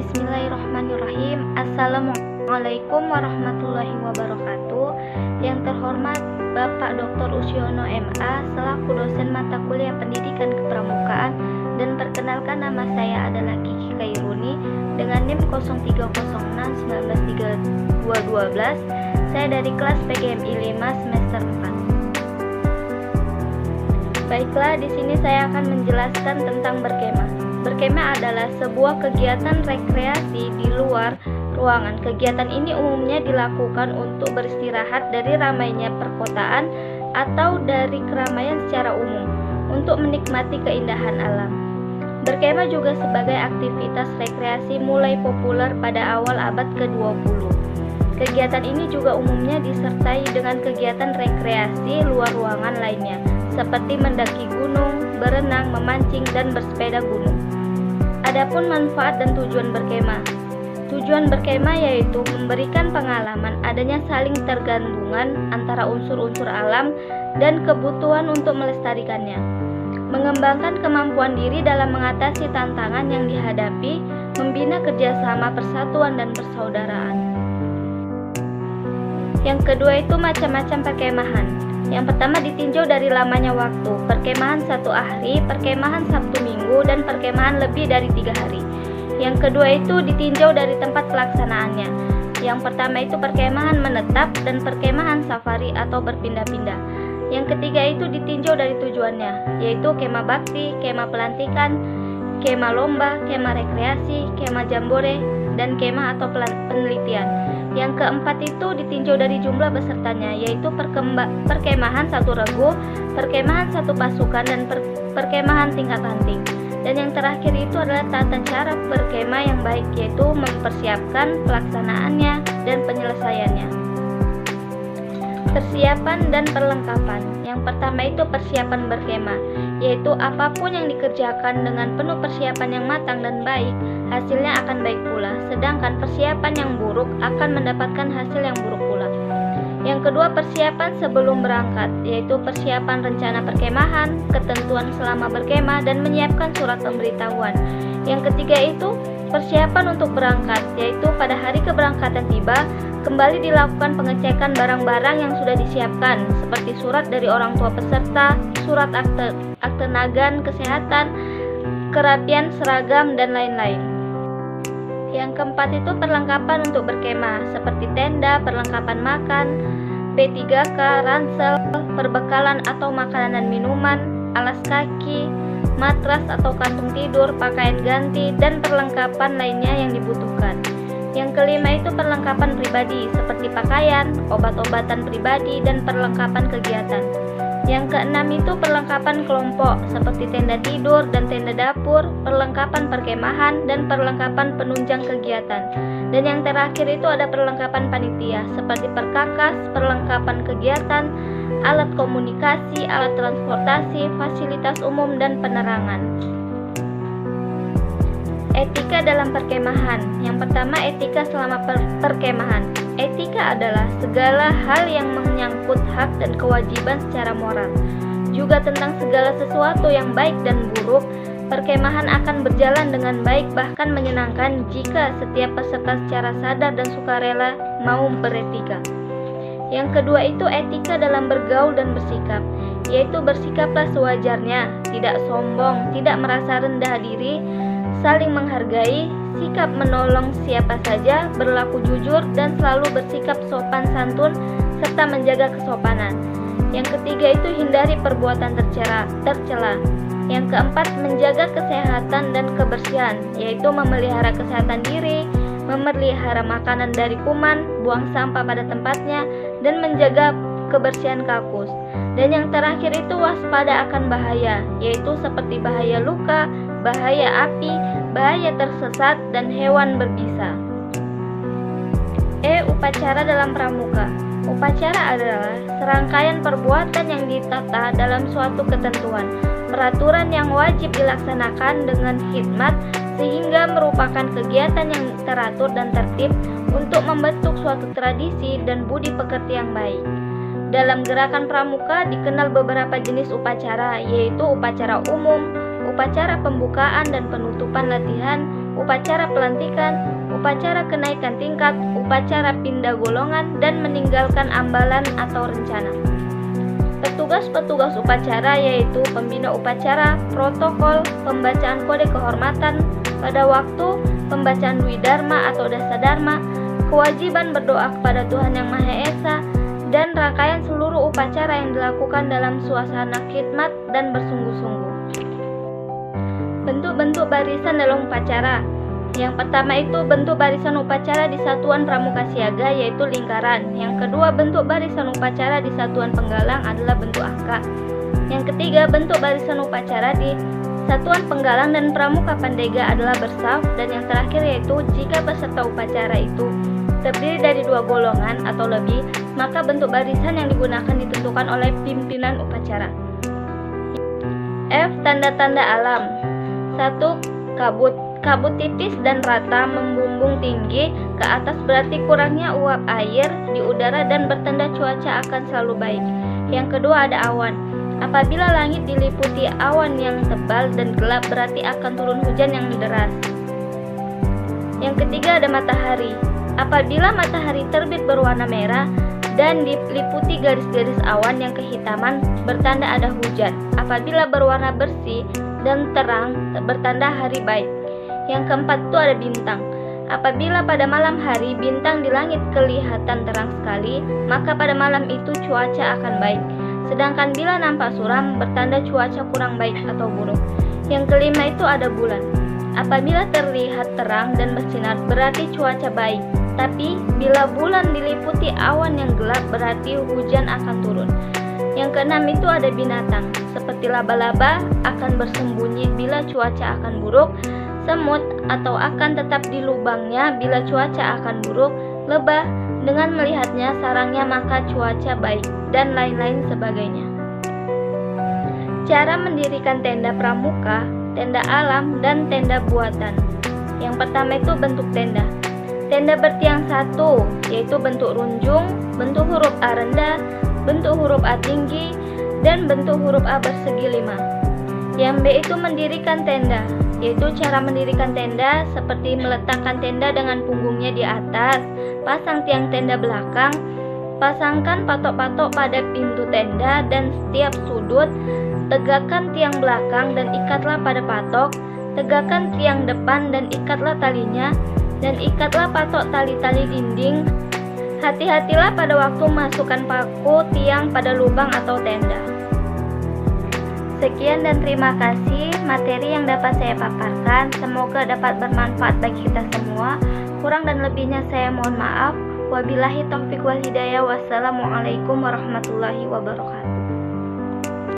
Bismillahirrahmanirrahim. Assalamualaikum warahmatullahi wabarakatuh. Yang terhormat Bapak Dr. Usyono MA selaku dosen mata kuliah Pendidikan Kepramukaan, dan perkenalkan nama saya adalah Kiki Kairuni dengan NIM 0306193212. Saya dari kelas PGMI 5 semester 4. Baiklah, di sini saya akan menjelaskan tentang berkemah. Berkemah adalah sebuah kegiatan rekreasi di luar ruangan. Kegiatan ini umumnya dilakukan untuk beristirahat dari ramainya perkotaan atau dari keramaian secara umum, untuk menikmati keindahan alam. Berkemah juga sebagai aktivitas rekreasi mulai populer pada awal abad ke-20. Kegiatan ini juga umumnya disertai dengan kegiatan rekreasi luar ruangan lainnya, seperti mendaki gunung, berenang, memancing, dan bersepeda gunung. Adapun manfaat dan tujuan berkemah. Tujuan berkemah yaitu memberikan pengalaman adanya saling tergantungan antara unsur-unsur alam dan kebutuhan untuk melestarikannya. Mengembangkan kemampuan diri dalam mengatasi tantangan yang dihadapi, membina kerjasama, persatuan, dan persaudaraan. Yang kedua itu macam-macam perkemahan. Yang pertama ditinjau dari lamanya waktu, perkemahan 1 hari, perkemahan Sabtu Minggu, dan perkemahan lebih dari 3 hari. Yang kedua itu ditinjau dari tempat pelaksanaannya. Yang pertama itu perkemahan menetap dan perkemahan safari atau berpindah-pindah. Yang ketiga itu ditinjau dari tujuannya, yaitu kemah bakti, kemah pelantikan, kemah lomba, kemah rekreasi, kemah jambore, dan kemah atau penelitian. Yang keempat itu ditinjau dari jumlah pesertanya, yaitu perkemahan 1 regu, perkemahan 1 pasukan, dan perkemahan tingkat hunting. Dan yang terakhir itu adalah tata cara berkemah yang baik, yaitu mempersiapkan pelaksanaannya dan penyelesaiannya. Persiapan dan perlengkapan. Yang pertama itu persiapan berkemah, yaitu apapun yang dikerjakan dengan penuh persiapan yang matang dan baik, hasilnya akan baik pula. Sedangkan persiapan yang buruk akan mendapatkan hasil yang buruk pula. Yang kedua, persiapan sebelum berangkat, yaitu persiapan rencana perkemahan, ketentuan selama berkemah, dan menyiapkan surat pemberitahuan. Yang ketiga itu persiapan untuk berangkat, yaitu pada hari keberangkatan tiba, kembali dilakukan pengecekan barang-barang yang sudah disiapkan, seperti surat dari orang tua peserta, surat akte nagan kesehatan, kerapian seragam, dan lain-lain. Yang keempat itu perlengkapan untuk berkemah, seperti tenda, perlengkapan makan, P3K, ransel, perbekalan atau makanan dan minuman, alas kaki, matras atau kantung tidur, pakaian ganti, dan perlengkapan lainnya yang dibutuhkan. Yang kelima itu perlengkapan pribadi, seperti pakaian, obat-obatan pribadi, dan perlengkapan kegiatan. Yang keenam itu perlengkapan kelompok, seperti tenda tidur dan tenda dapur, perlengkapan perkemahan, dan perlengkapan penunjang kegiatan. Dan yang terakhir itu ada perlengkapan panitia, seperti perkakas, perlengkapan kegiatan, alat komunikasi, alat transportasi, fasilitas umum, dan penerangan. Etika dalam perkemahan. Yang pertama, etika selama perkemahan. Etika adalah segala hal yang menyangkut hak dan kewajiban secara moral. Juga tentang segala sesuatu yang baik dan buruk. Perkemahan akan berjalan dengan baik, bahkan menyenangkan jika setiap peserta secara sadar dan sukarela mau beretika. Yang kedua itu etika dalam bergaul dan bersikap, yaitu bersikaplah sewajarnya, tidak sombong, tidak merasa rendah diri, saling menghargai, sikap menolong siapa saja, berlaku jujur, dan selalu bersikap sopan santun, serta menjaga kesopanan. Yang ketiga itu hindari perbuatan tercela. Yang keempat, menjaga kesehatan dan kebersihan, yaitu memelihara kesehatan diri, memelihara makanan dari kuman, buang sampah pada tempatnya, dan menjaga kebersihan kakus. Dan yang terakhir itu waspada akan bahaya, yaitu seperti bahaya luka, bahaya api, bahaya tersesat, dan hewan berbisa. Upacara dalam pramuka. Upacara adalah serangkaian perbuatan yang ditata dalam suatu ketentuan, peraturan yang wajib dilaksanakan dengan hikmat, sehingga merupakan kegiatan yang teratur dan tertib untuk membentuk suatu tradisi dan budi pekerti yang baik. Dalam gerakan pramuka dikenal beberapa jenis upacara, yaitu upacara umum, upacara pembukaan dan penutupan latihan, upacara pelantikan, upacara kenaikan tingkat, upacara pindah golongan, dan meninggalkan ambalan atau rencana. Petugas-petugas upacara yaitu pembina upacara, protokol, pembacaan kode kehormatan pada waktu, pembacaan Dwi Dharma atau Dasa Dharma, kewajiban berdoa kepada Tuhan Yang Maha Esa, dan rangkaian seluruh upacara yang dilakukan dalam suasana khidmat dan bersungguh-sungguh. Bentuk-bentuk barisan dalam upacara. Yang pertama itu bentuk barisan upacara di satuan pramuka siaga yaitu lingkaran. Yang kedua bentuk barisan upacara di satuan penggalang adalah bentuk angka. Yang ketiga bentuk barisan upacara di satuan penggalang dan pramuka pandega adalah bersaf. Dan yang terakhir yaitu jika peserta upacara itu terdiri dari 2 golongan atau lebih, maka bentuk barisan yang digunakan ditentukan oleh pimpinan upacara. F. Tanda-tanda alam. 1. Kabut. Kabut tipis dan rata membumbung tinggi ke atas berarti kurangnya uap air di udara dan bertanda cuaca akan selalu baik. Yang kedua ada awan. Apabila langit diliputi awan yang tebal dan gelap berarti akan turun hujan yang deras. Yang ketiga ada matahari. Apabila matahari terbit berwarna merah dan diliputi garis-garis awan yang kehitaman bertanda ada hujan. Apabila berwarna bersih dan terang bertanda hari baik. Yang keempat itu ada bintang. Apabila pada malam hari bintang di langit kelihatan terang sekali, maka pada malam itu cuaca akan baik. Sedangkan bila nampak suram bertanda cuaca kurang baik atau buruk. Yang kelima itu ada bulan. Apabila terlihat terang dan bersinar berarti cuaca baik. Tapi bila bulan diliputi awan yang gelap berarti hujan akan turun. Yang keenam itu ada binatang. Seperti laba-laba akan bersembunyi bila cuaca akan buruk. Semut atau akan tetap di lubangnya bila cuaca akan buruk, lebah dengan melihatnya sarangnya maka cuaca baik, dan lain-lain sebagainya. Cara mendirikan tenda pramuka, tenda alam, dan tenda buatan. Yang pertama itu bentuk tenda. Tenda bertiang 1, yaitu bentuk runjung, bentuk huruf A rendah, bentuk huruf A tinggi, dan bentuk huruf A bersegi 5. Yang B itu mendirikan tenda, yaitu cara mendirikan tenda seperti meletakkan tenda dengan punggungnya di atas, pasang tiang tenda belakang, pasangkan patok-patok pada pintu tenda dan setiap sudut, tegakkan tiang belakang dan ikatlah pada patok, tegakkan tiang depan dan ikatlah talinya, dan ikatlah patok tali-tali dinding. Hati-hatilah pada waktu masukkan paku tiang pada lubang atau tenda. Sekian dan terima kasih materi yang dapat saya paparkan. Semoga dapat bermanfaat bagi kita semua. Kurang dan lebihnya saya mohon maaf. Wabillahi taufiq wal hidayah. Wassalamualaikum warahmatullahi wabarakatuh.